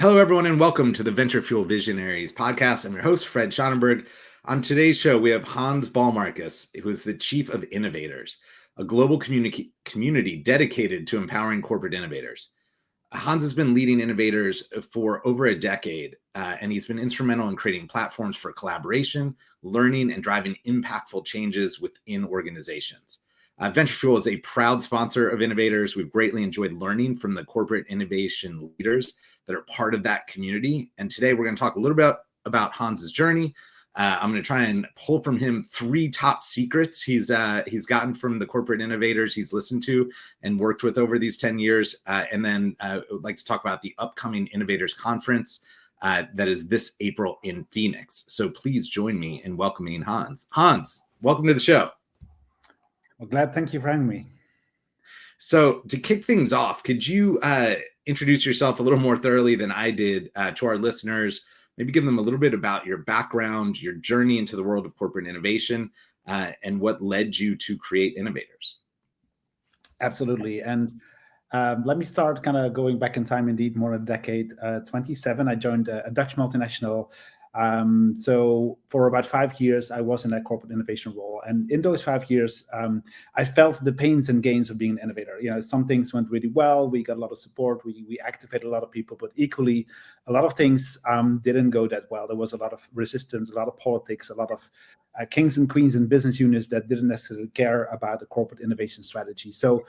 Hello, everyone, and welcome to the Venture Fuel Visionaries podcast. I'm your host, Fred Schonenberg. On today's show, we have Hans Balmaekers, who is the chief of Innovators, a global community dedicated to empowering corporate innovators. Hans has been leading Innovators for over a decade, and he's been instrumental in creating platforms for collaboration, learning, and driving impactful changes within organizations. Venture Fuel is a proud sponsor of Innovators. We've greatly enjoyed learning from the corporate innovation leaders that are part of that community. And today we're going to talk a little bit about Hans's journey. I'm going to try and pull from him 3 top secrets he's gotten from the corporate innovators he's listened to and worked with over these 10 years. And then I would like to talk about the upcoming Innovators Conference that is this April in Phoenix. So please join me in welcoming Hans. Hans, welcome to the show. Well, glad. Thank you for having me. So to kick things off, could you introduce yourself a little more thoroughly than I did to our listeners? Maybe give them a little bit about your background, your journey into the world of corporate innovation, and what led you to create Innovators. Absolutely. And let me start kind of going back in time, indeed, more than a decade. 27, I joined a Dutch multinational. So for about 5 years, I was in that corporate innovation role. And in those 5 years, I felt the pains and gains of being an innovator. You know, some things went really well. We got a lot of support. We activated a lot of people, but equally, a lot of things didn't go that well. There was a lot of resistance, a lot of politics, a lot of kings and queens in business units that didn't necessarily care about the corporate innovation strategy. So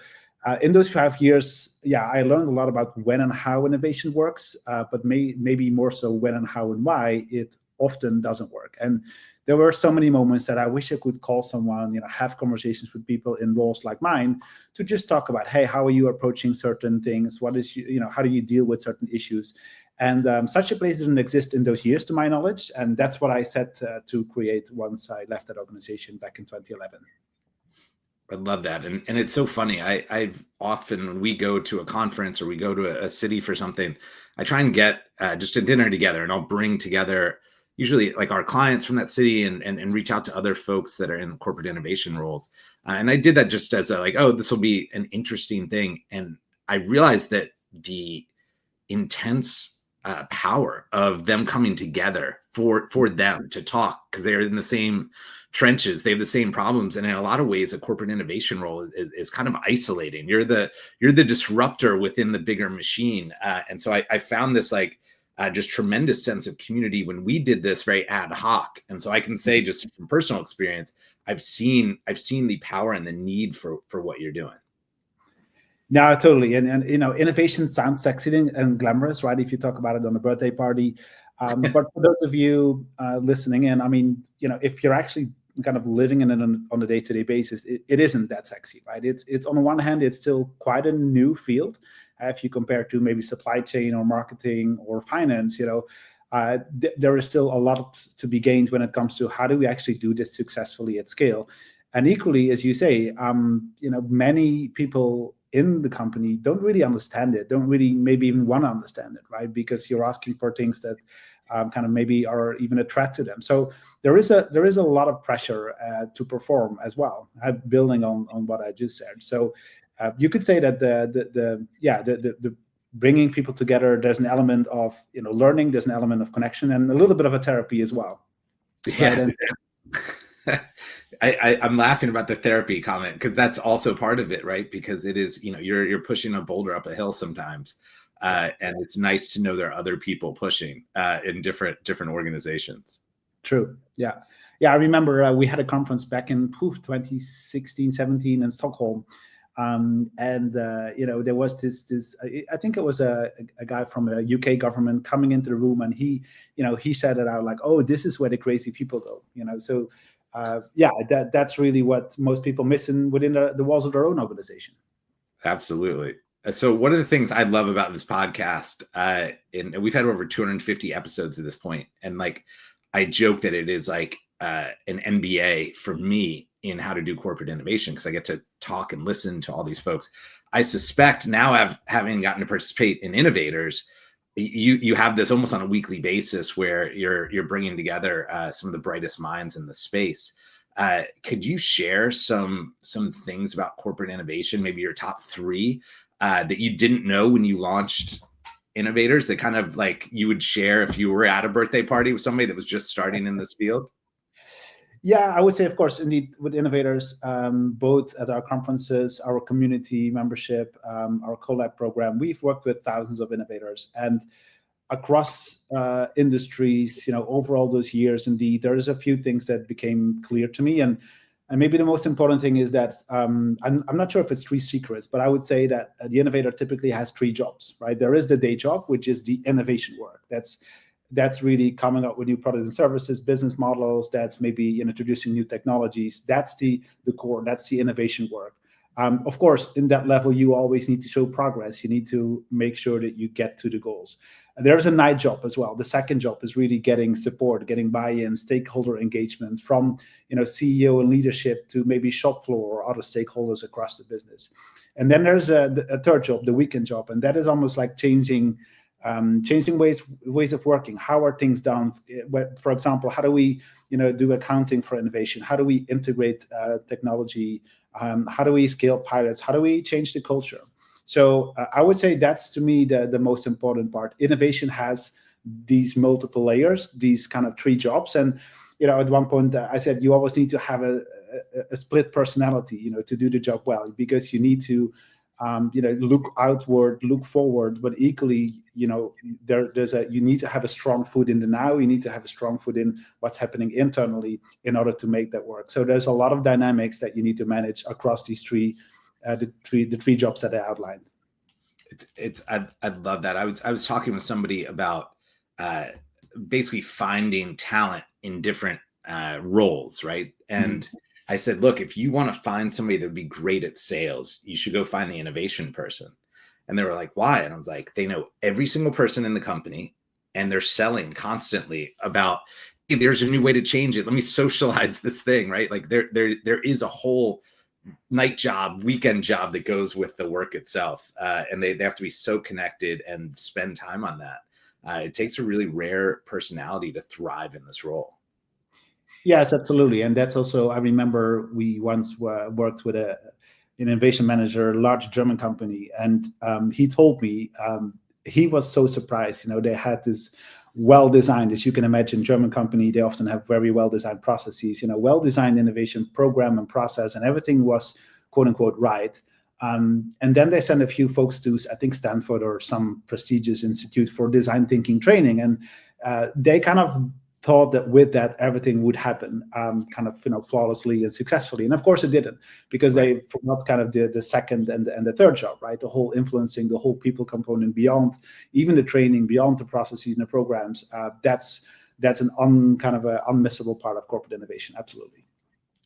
in those 5 years, I learned a lot about when and how innovation works, but maybe more so when and how and why it often doesn't work. And there were so many moments that I wish I could call someone, have conversations with people in roles like mine to just talk about, hey, how are you approaching certain things? What is, how do you deal with certain issues? And such a place didn't exist in those years, to my knowledge. And that's what I set to create once I left that organization back in 2011. I love that. And it's so funny. I've often, when we go to a conference or we go to a city for something, I try and get just a dinner together, and I'll bring together usually like our clients from that city and reach out to other folks that are in corporate innovation roles. And I did that just as this will be an interesting thing. And I realized that the intense power of them coming together for them to talk, because they're in the same trenches, they have the same problems, and in a lot of ways a corporate innovation role is kind of isolating. You're the disruptor within the bigger machine, and so I found this just tremendous sense of community when we did this very ad hoc. And so I can say, just from personal experience, I've seen the power and the need for what you're doing. No, totally. And innovation sounds sexy and glamorous, right? If you talk about it on a birthday party. But for those of you listening in, I mean, if you're actually kind of living in it on a day-to-day basis, it isn't that sexy, right? It's on the one hand, it's still quite a new field. If you compare to maybe supply chain or marketing or finance, there is still a lot to be gained when it comes to how do we actually do this successfully at scale. And equally, as you say, many people in the company don't really understand it, don't really maybe even want to understand it, right? Because you're asking for things that kind of maybe are even a threat to them. So there is a lot of pressure to perform as well, building on what I just said. So you could say that the bringing people together, there's an element of learning, there's an element of connection, and a little bit of a therapy as well. Yeah. Right? I'm laughing about the therapy comment because that's also part of it, right? Because it is, you're pushing a boulder up a hill sometimes, and it's nice to know there are other people pushing in different organizations. True. Yeah. I remember we had a conference back in 2016, 17 in Stockholm. There was this I think it was a guy from a UK government coming into the room, and he said it out like, oh, this is where the crazy people go, so that's really what most people miss within the walls of their own organization. Absolutely. So one of the things I love about this podcast, and we've had over 250 episodes at this point, and I joke that it is like an MBA for me in how to do corporate innovation, because I get to talk and listen to all these folks. I suspect now, having gotten to participate in Innovators, you have this almost on a weekly basis where you're bringing together some of the brightest minds in the space. Could you share some things about corporate innovation, maybe your top 3 that you didn't know when you launched innovators that kind of like you would share if you were at a birthday party with somebody that was just starting in this field? Yeah, I would say, of course, indeed, with Innovators, both at our conferences, our community membership, our collab program, we've worked with thousands of innovators, and across industries, over all those years, indeed, there's a few things that became clear to me, and maybe the most important thing is that I'm not sure if it's three secrets, but I would say that the innovator typically has three jobs, right? There is the day job, which is the innovation work. That's really coming up with new products and services, business models. That's maybe introducing new technologies. That's the core. That's the innovation work. Of course, in that level, you always need to show progress. You need to make sure that you get to the goals. And there's a night job as well. The second job is really getting support, getting buy-in, stakeholder engagement from CEO and leadership to maybe shop floor or other stakeholders across the business. And then there's a third job, the weekend job, and that is almost like changing ways of working. How are things done? For example, how do we do accounting for innovation? How do we integrate technology? How do we scale pilots? How do we change the culture? So I would say that's, to me, the most important part. Innovation has these multiple layers, these kind of three jobs. And at one point I said you always need to have a split personality, to do the job well, because you need to look outward, look forward, but equally, you need to have a strong foot in the now. You need to have a strong foot in what's happening internally in order to make that work. So there's a lot of dynamics that you need to manage across these the three jobs that I outlined. I love that. I was talking with somebody about basically finding talent in different roles, right? And I said, look, if you want to find somebody that would be great at sales, you should go find the innovation person. And they were like, why? And I was like, they know every single person in the company, and they're selling constantly about, hey, there's a new way to change it. Let me socialize this thing, right? Like there is a whole night job, weekend job that goes with the work itself. And they have to be so connected and spend time on that. It takes a really rare personality to thrive in this role. Yes, absolutely. And that's also, I remember we once worked with an innovation manager, a large German company, and he told me he was so surprised. They had this well-designed, as you can imagine, German company. They often have very well-designed processes, well-designed innovation program and process, and everything was quote unquote right. And then they sent a few folks to, I think, Stanford or some prestigious institute for design thinking training, and they kind of thought that with that everything would happen flawlessly and successfully, and of course it didn't, because they forgot kind of the second and the third job, right? The whole influencing, the whole people component beyond even the training, beyond the processes and the programs. That's an unmissable part of corporate innovation. Absolutely.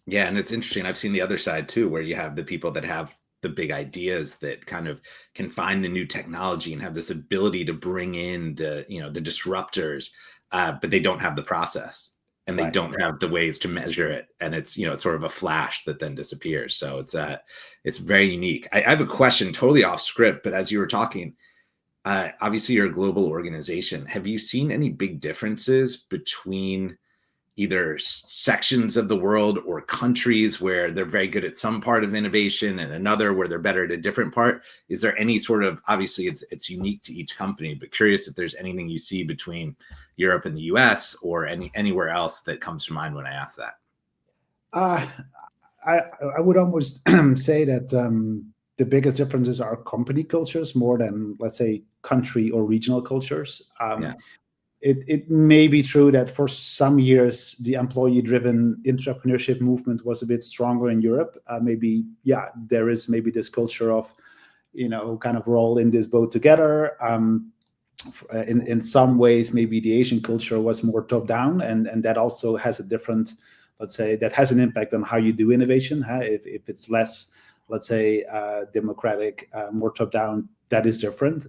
Yeah, and it's interesting. I've seen the other side too, where you have the people that have the big ideas that kind of can find the new technology and have this ability to bring in the disruptors. But they don't have the process, and they don't have the ways to measure it. And it's, it's sort of a flash that then disappears. So it's very unique. I have a question totally off script, but as you were talking, obviously you're a global organization. Have you seen any big differences between either sections of the world or countries where they're very good at some part of innovation and another where they're better at a different part? Is there any sort of, obviously it's unique to each company, but curious if there's anything you see between Europe and the US or anywhere else that comes to mind when I ask that? I would almost say that the biggest differences are company cultures more than, let's say, country or regional cultures. It may be true that for some years the employee-driven entrepreneurship movement was a bit stronger in Europe. There is maybe this culture of, kind of we're all in this boat together. In some ways, maybe the Asian culture was more top-down, and that also has a different, let's say, that has an impact on how you do innovation. If it's less, let's say, democratic, more top-down, that is different.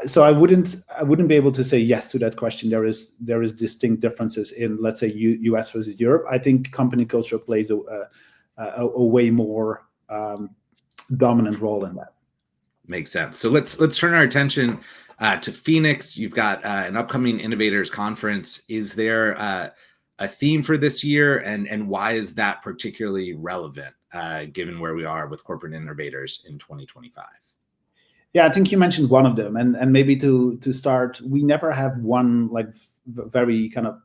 So I wouldn't be able to say yes to that question. There is distinct differences in, let's say, US versus Europe. I think company culture plays a way more dominant role in that. Makes sense. So let's turn our attention to Phoenix. You've got an upcoming Innovators conference. Is there a theme for this year, and why is that particularly relevant given where we are with corporate innovators in 2025? Yeah, I think you mentioned one of them, and maybe to start, we never have one like very kind of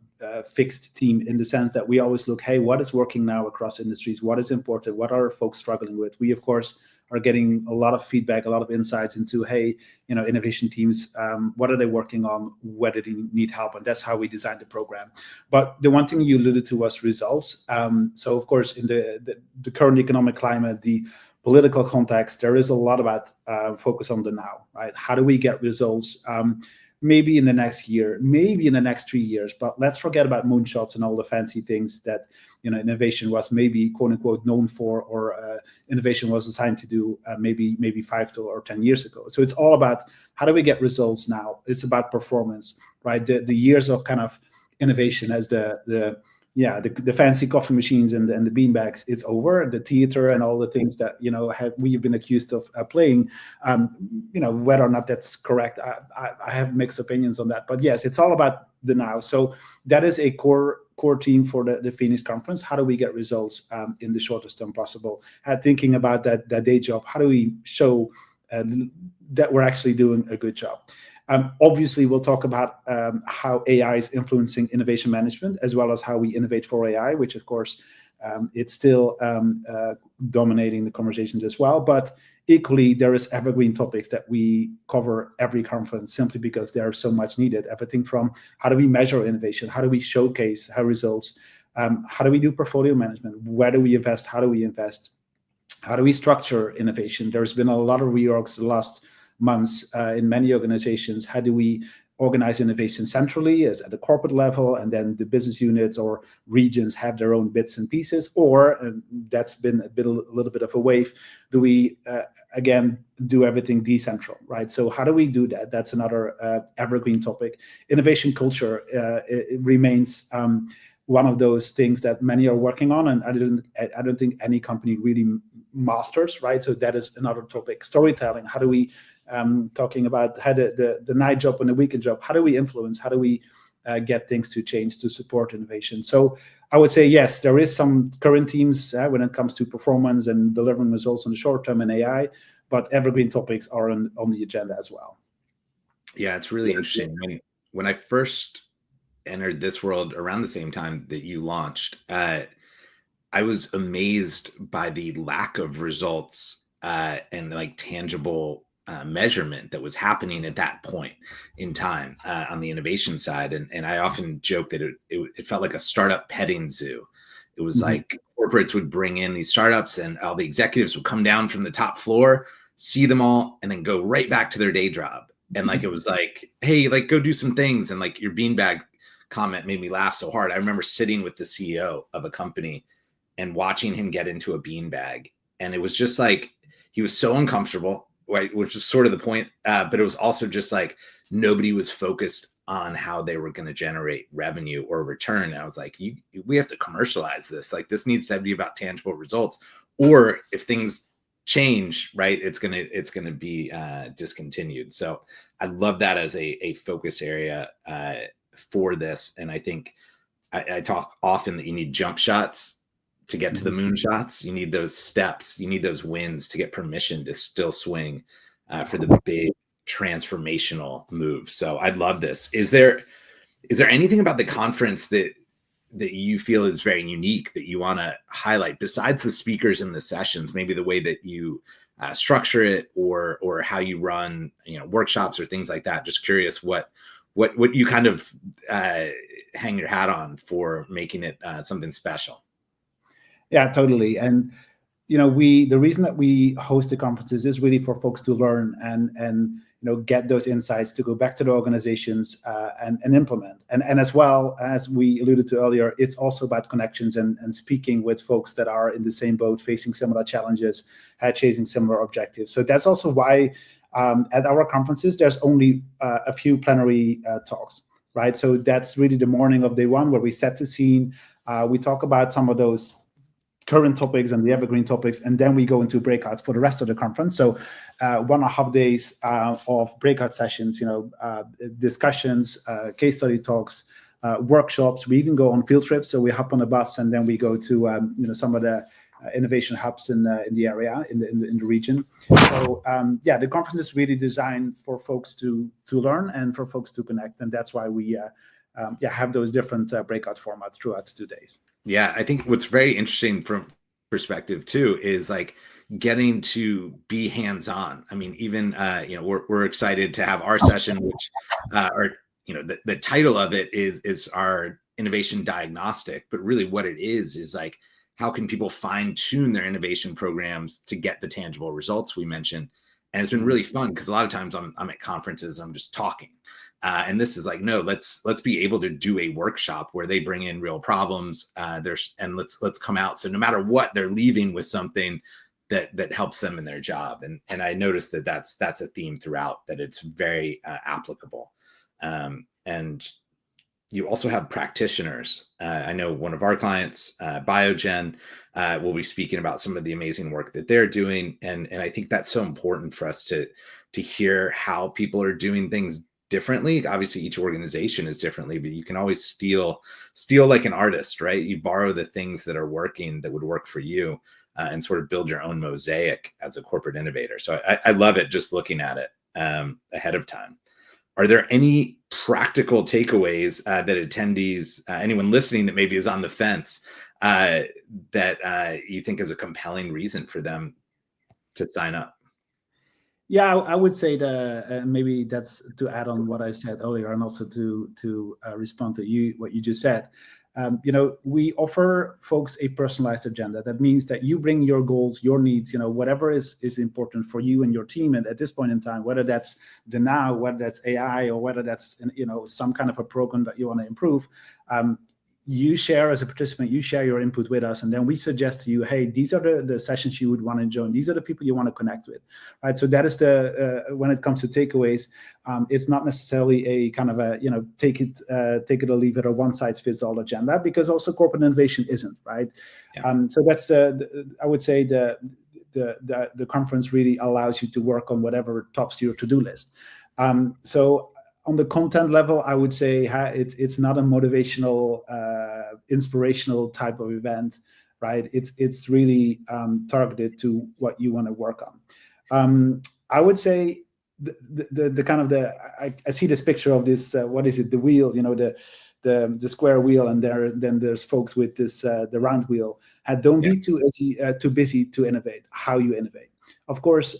fixed team in the sense that we always look, hey, what is working now across industries? What is important? What are folks struggling with? We of course are getting a lot of feedback, a lot of insights into, hey, innovation teams, what are they working on? Where do they need help? And that's how we designed the program. But the one thing you alluded to was results. So of course, in the current economic climate, the political context, there is a lot about focus on the now, right? How do we get results? Maybe in the next year, maybe in the next 3 years, but let's forget about moonshots and all the fancy things that innovation was maybe quote unquote known for, or innovation was assigned to do maybe 5 or 10 years ago. So it's all about how do we get results now? It's about performance, right? The years of kind of innovation as the fancy coffee machines and the beanbags, it's over. The theater and all the things that we've been accused of playing, whether or not that's correct, I have mixed opinions on that. But yes, it's all about the now. So that is a core theme for the Phoenix conference. How do we get results in the shortest term possible? Thinking about that day job, how do we show that we're actually doing a good job? Obviously, we'll talk about how AI is influencing innovation management, as well as how we innovate for AI, which, of course, it's still dominating the conversations as well. But equally, there is evergreen topics that we cover every conference simply because they are so much needed. Everything from how do we measure innovation? How do we showcase our results? How do we do portfolio management? Where do we invest? How do we invest? How do we structure innovation? There's been a lot of reorgs the last months in many organizations. How do we organize innovation centrally as at the corporate level, and then the business units or regions have their own bits and pieces? Or that's been a little bit of a wave. Do we again do everything decentral, right? So how do we do that? That's another evergreen topic. Innovation culture it remains one of those things that many are working on, and I don't think any company really masters, right? So that is another topic. Storytelling. How do we talking about how the night job and the weekend job, how do we influence, how do we get things to change to support innovation? So I would say, yes, there is some current teams when it comes to performance and delivering results in the short term in AI, but evergreen topics are on the agenda as well. Yeah, it's really interesting. When I first entered this world around the same time that you launched, I was amazed by the lack of results and like tangible measurement that was happening at that point in time on the innovation side. And I often joke that it felt like a startup petting zoo. It was like corporates would bring in these startups and all the executives would come down from the top floor, see them all, and then go right back to their day job. And like, it was like, hey, like go do some things. And like your beanbag comment made me laugh so hard. I remember sitting with the CEO of a company and watching him get into a beanbag. And it was just like, he was so uncomfortable, right? Which was sort of the point. But it was also just like, nobody was focused on how they were going to generate revenue or return. And I was like, we have to commercialize this. Like, this needs to be about tangible results. Or if things change, right, it's gonna be discontinued. So I love that as a focus area for this. And I think I talk often that you need jump shots to get to the moon shots. You need those steps, you need those wins to get permission to still swing for the big transformational move. So I love this. Is there anything about the conference that you feel is very unique that you want to highlight besides the speakers and the sessions, maybe the way that you structure it or how you run, workshops or things like that? Just curious what you kind of hang your hat on for making it something special. Yeah, totally. And the reason that we host the conferences is really for folks to learn and get those insights to go back to the organizations and implement. And as well, as we alluded to earlier, it's also about connections and speaking with folks that are in the same boat, facing similar challenges, chasing similar objectives. So that's also why at our conferences, there's only a few plenary talks, right? So that's really the morning of day one where we set the scene. We talk about some of those current topics and the evergreen topics, and then we go into breakouts for the rest of the conference. So 1.5 days of breakout sessions, discussions, case study talks, workshops. We even go on field trips. So we hop on a bus and then we go to some of the innovation hubs in the area, in the region. So the conference is really designed for folks to learn and for folks to connect, and that's why we have those different breakout formats throughout 2 days. Yeah, I think what's very interesting from perspective too is like getting to be hands-on. I mean, even we're excited to have our session, which the title of it is our innovation diagnostic, but really what it is like, how can people fine-tune their innovation programs to get the tangible results we mentioned? And it's been really fun because a lot of times I'm at conferences, I'm just talking. And this is like, no, let's be able to do a workshop where they bring in real problems. Let's come out. So no matter what, they're leaving with something that helps them in their job. And I noticed that's a theme throughout, that it's very applicable. And you also have practitioners. I know one of our clients, Biogen, will be speaking about some of the amazing work that they're doing. And I think that's so important for us to hear how people are doing things differently. Obviously, each organization is differently, but you can always steal like an artist, right? You borrow the things that are working that would work for you and sort of build your own mosaic as a corporate innovator. So I love it just looking at it ahead of time. Are there any practical takeaways that attendees, anyone listening that maybe is on the fence, that you think is a compelling reason for them to sign up? Yeah, I would say maybe that's to add on what I said earlier, and also to respond to what you just said. We offer folks a personalized agenda. That means that you bring your goals, your needs, whatever is important for you and your team. And at this point in time, whether that's the now, whether that's AI, or whether that's some kind of a program that you want to improve, you share as a participant, you share your input with us, and then we suggest to you, hey, these are the sessions you would want to join. These are the people you want to connect with, right? So that is when it comes to takeaways, it's not necessarily a kind of a, take it or leave it, or one size fits all agenda, because also corporate innovation isn't, right? Yeah. So that's I would say the conference really allows you to work on whatever tops your to-do list. So on the content level, I would say it's not a motivational, inspirational type of event, right? It's really targeted to what you want to work on. I would say the kind of I see this picture of this, what is it? The wheel, the square wheel, and then there's folks with this the round wheel. Don't be too busy to innovate. How you innovate, of course.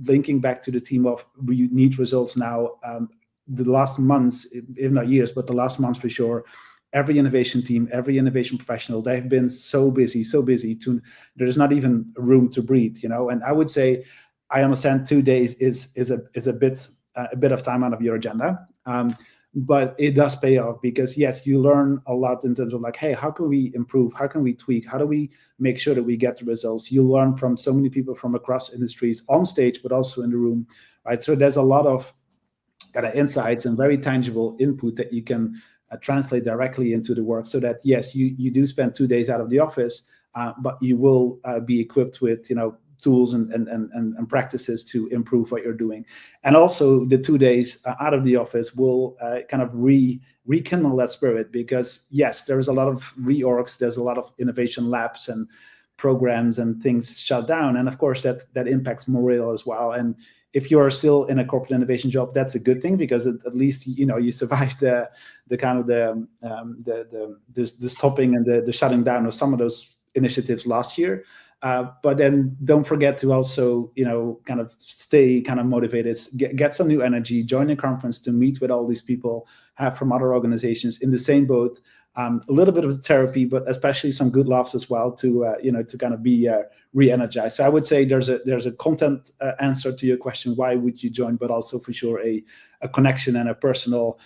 Linking back to the theme of we need results now. The last months, if not years, but the last months for sure, every innovation team, every innovation professional, they've been so busy there's not even room to breathe, And I would say, I understand 2 days is a bit of time out of your agenda, but it does pay off, because yes, you learn a lot in terms of like, hey, how can we improve? How can we tweak? How do we make sure that we get the results? You learn from so many people from across industries on stage, but also in the room, right? So there's a lot of kind of insights and very tangible input that you can translate directly into the work, so that yes, you do spend 2 days out of the office, but you will be equipped with tools and practices to improve what you're doing. And also the 2 days out of the office will kind of rekindle that spirit, because yes, there's a lot of reorgs, there's a lot of innovation labs and programs and things shut down, and of course that impacts morale as well. And if you're still in a corporate innovation job, that's a good thing, because at least you survived the kind of the stopping and the shutting down of some of those initiatives last year. But then don't forget to also kind of stay kind of motivated, get some new energy, join a conference to meet with all these people from other organizations in the same boat. A little bit of therapy, but especially some good laughs as well to kind of be re-energized. So I would say there's a content answer to your question, why would you join, but also for sure a connection and a personal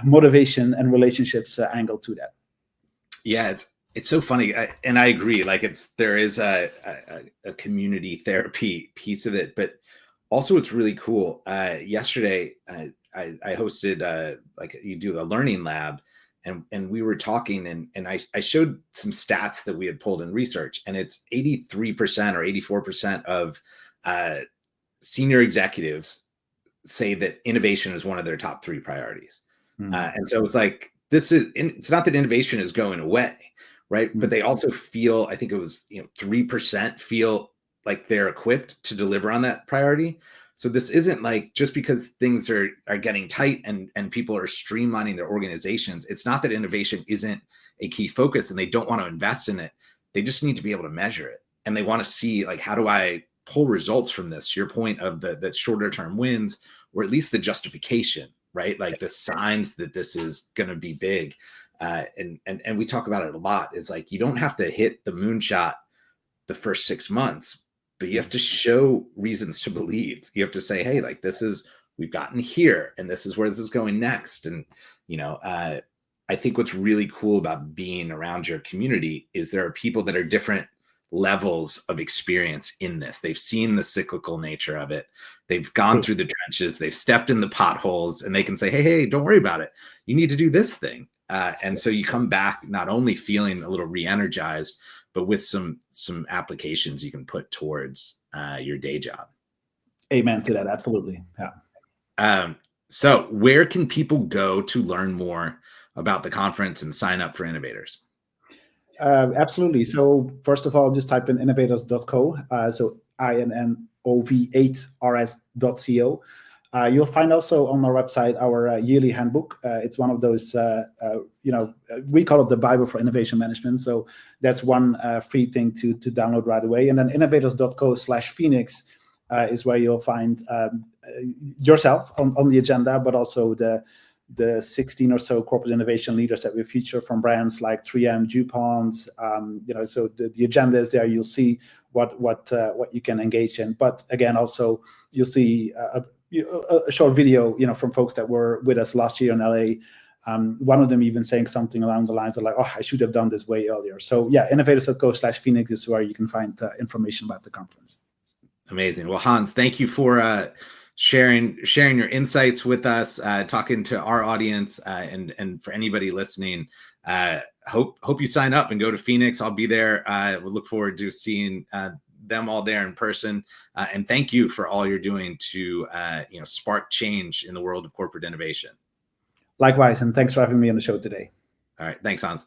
motivation and relationships angle to that. Yeah, it's so funny, and I agree. Like there is a community therapy piece of it, but also it's really cool. Yesterday, I hosted like you do a learning lab. And we were talking, and I showed some stats that we had pulled in research, and it's 83% or 84% of senior executives say that innovation is one of their top 3 priorities. And so it's like, it's not that innovation is going away. right? But they also feel, I think it was 3% feel like they're equipped to deliver on that priority. So this isn't like just because things are getting tight and people are streamlining their organizations. It's not that innovation isn't a key focus and they don't want to invest in it. They just need to be able to measure it. And they want to see, like, how do I pull results from this? To your point of the shorter term wins, or at least the justification, right? Like the signs that this is going to be big. And we talk about it a lot. Is like, you don't have to hit the moonshot the first 6 months, but you have to show reasons to believe. You have to say, hey, like, this is, we've gotten here and this is where this is going next. And, I think what's really cool about being around your community is there are people that are different levels of experience in this. They've seen the cyclical nature of it. They've gone through the trenches. They've stepped in the potholes, and they can say, hey, don't worry about it. You need to do this thing. And so you come back not only feeling a little re-energized, but with some applications you can put towards your day job. Amen to that. Absolutely. Yeah. So where can people go to learn more about the conference and sign up for Innovators? Absolutely. So first of all, just type in innovators.co. So Innov8rs.co. You'll find also on our website our yearly handbook. It's one of those, we call it the Bible for innovation management. So that's one free thing to download right away. And then innovators.co/Phoenix is where you'll find yourself on the agenda, but also the 16 or so corporate innovation leaders that we feature from brands like 3M, DuPont. So the agenda is there. You'll see what you can engage in. But again, also you'll see a short video, from folks that were with us last year in LA. One of them even saying something along the lines of like, "Oh, I should have done this way earlier." So yeah, innovators.co/Phoenix is where you can find information about the conference. Amazing. Well, Hans, thank you for sharing your insights with us, talking to our audience, and for anybody listening. Hope you sign up and go to Phoenix. I'll be there. We'll look forward to seeing them all there in person. And thank you for all you're doing to spark change in the world of corporate innovation. Likewise, and thanks for having me on the show today. All right. Thanks, Hans.